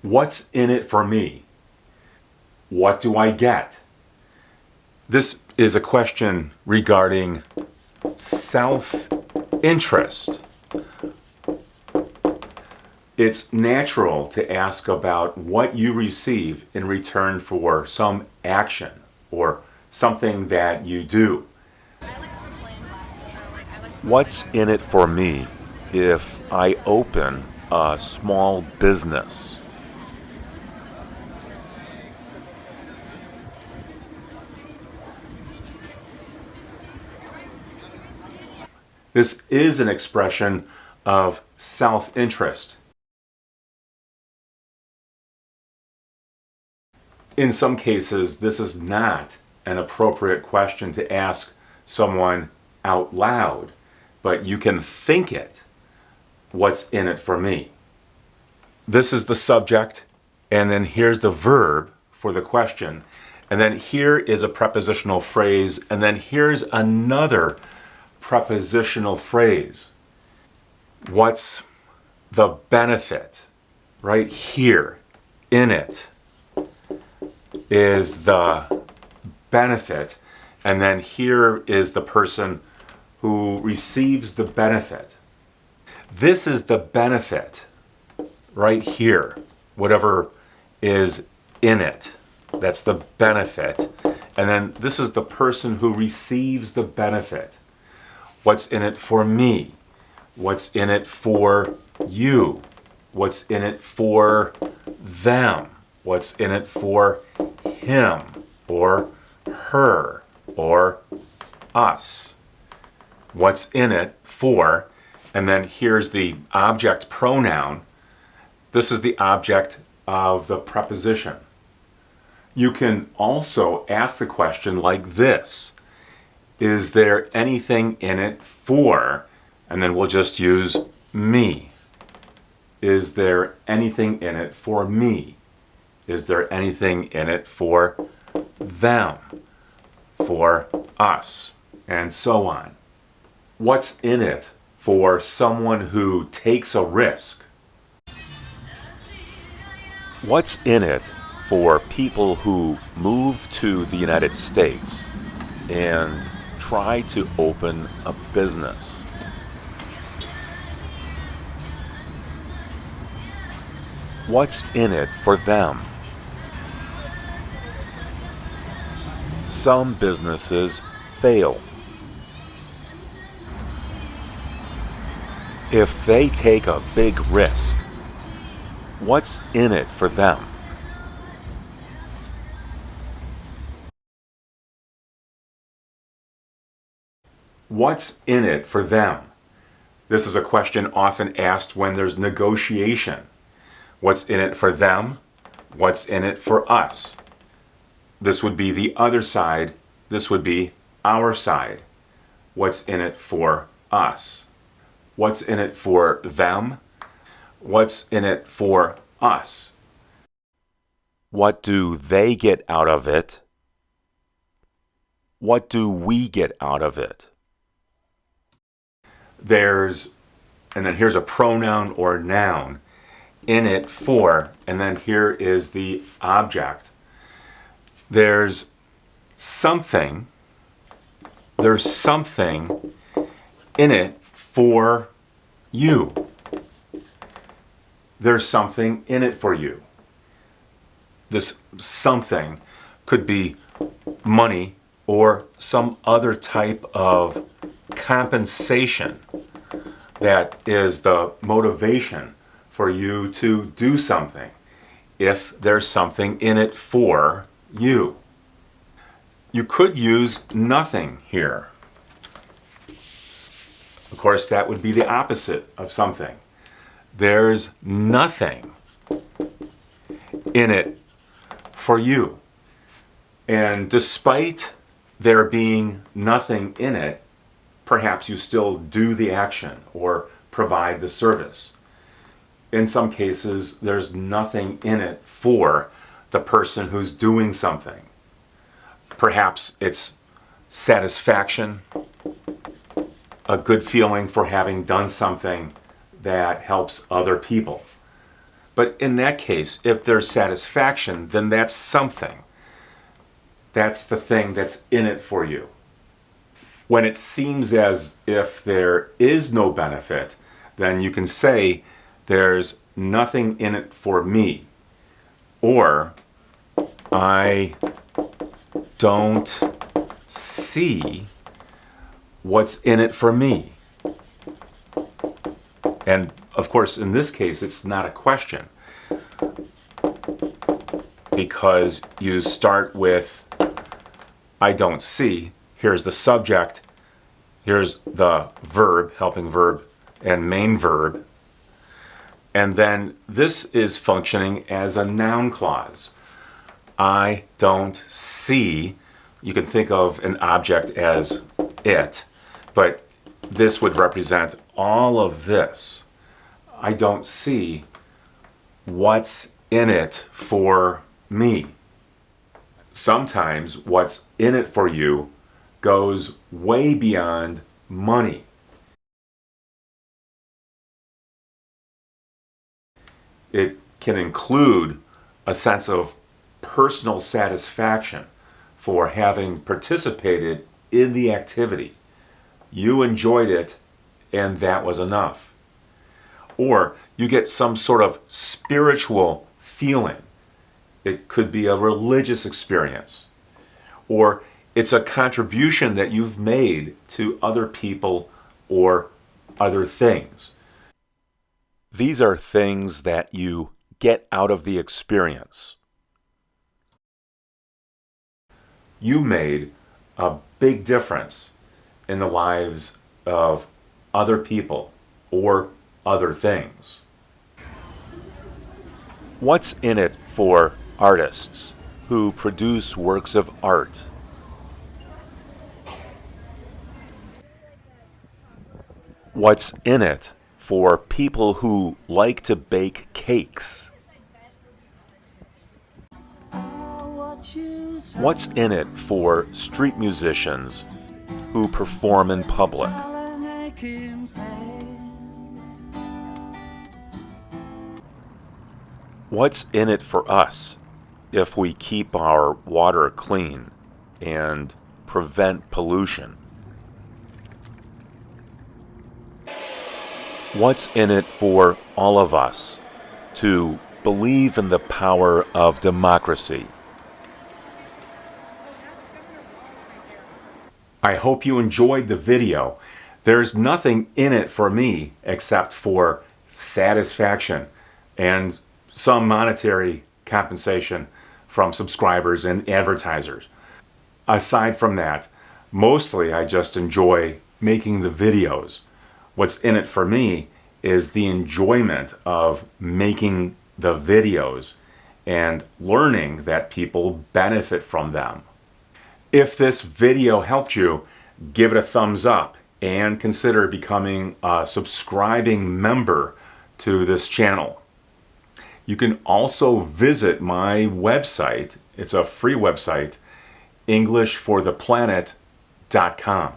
What's in it for me? What do I get? This is a question regarding self-interest. It's natural to ask about what you receive in return for some action or something that you do. What's in it for me if I open a small business? This is an expression of self-interest. In some cases, this is not an appropriate question to ask someone out loud, but you can think it. What's in it for me? This is the subject, and then here's the verb for the question, and then here is a prepositional phrase, and then here's another prepositional phrase. What's the benefit? Right here, in it, is the benefit, and then here is the person who receives the benefit. This is the benefit right here, whatever is in it. That's the benefit. And then this is the person who receives the benefit. What's in it for me? What's in it for you? What's in it for them? What's in it for him or her or us? What's in it for? And then here's the object pronoun. This is the object of the preposition. You can also ask the question like this. Is there anything in it for? And then we'll just use me. Is there anything in it for me? Is there anything in it for them? For us? And so on. What's in it for someone who takes a risk? What's in it for people who move to the United States and try to open a business? What's in it for them? Some businesses fail. If they take a big risk, what's in it for them? What's in it for them? This is a question often asked when there's negotiation. What's in it for them? What's in it for us? This would be the other side. This would be our side. What's in it for us? What's in it for them? What's in it for us? What do they get out of it? What do we get out of it? And then here's a pronoun or noun. In it for, and then here is the object. There's something in it for you. There's something in it for you. This something could be money or some other type of compensation that is the motivation for you to do something, if there's something in it for you. You could use nothing here. Of course, that would be the opposite of something. There's nothing in it for you. And despite there being nothing in it, perhaps you still do the action or provide the service. In some cases, there's nothing in it for the person who's doing something. Perhaps it's satisfaction, a good feeling for having done something that helps other people. But in that case, if there's satisfaction, then that's something. That's the thing that's in it for you. When it seems as if there is no benefit, then you can say there's nothing in it for me. Or I don't see what's in it for me. And of course, in this case, it's not a question, because you start with I don't see. Here's the subject. Here's the verb, helping verb, and main verb. And then this is functioning as a noun clause. I don't see. You can think of an object as it, but this would represent all of this. I don't see what's in it for me. Sometimes what's in it for you goes way beyond money. It can include a sense of personal satisfaction for having participated in the activity. You enjoyed it, and that was enough. Or you get some sort of spiritual feeling. It could be a religious experience. Or it's a contribution that you've made to other people or other things. These are things that you get out of the experience. You made a big difference in the lives of other people or other things. What's in it for artists who produce works of art? What's in it for people who like to bake cakes? What's in it for street musicians who perform in public? What's in it for us if we keep our water clean and prevent pollution? What's in it for all of us to believe in the power of democracy? I hope you enjoyed the video. There's nothing in it for me except for satisfaction and some monetary compensation from subscribers and advertisers. Aside from that, mostly I just enjoy making the videos. What's in it for me is the enjoyment of making the videos and learning that people benefit from them. If this video helped you, give it a thumbs up and consider becoming a subscribing member to this channel. You can also visit my website. It's a free website, EnglishForThePlanet.com.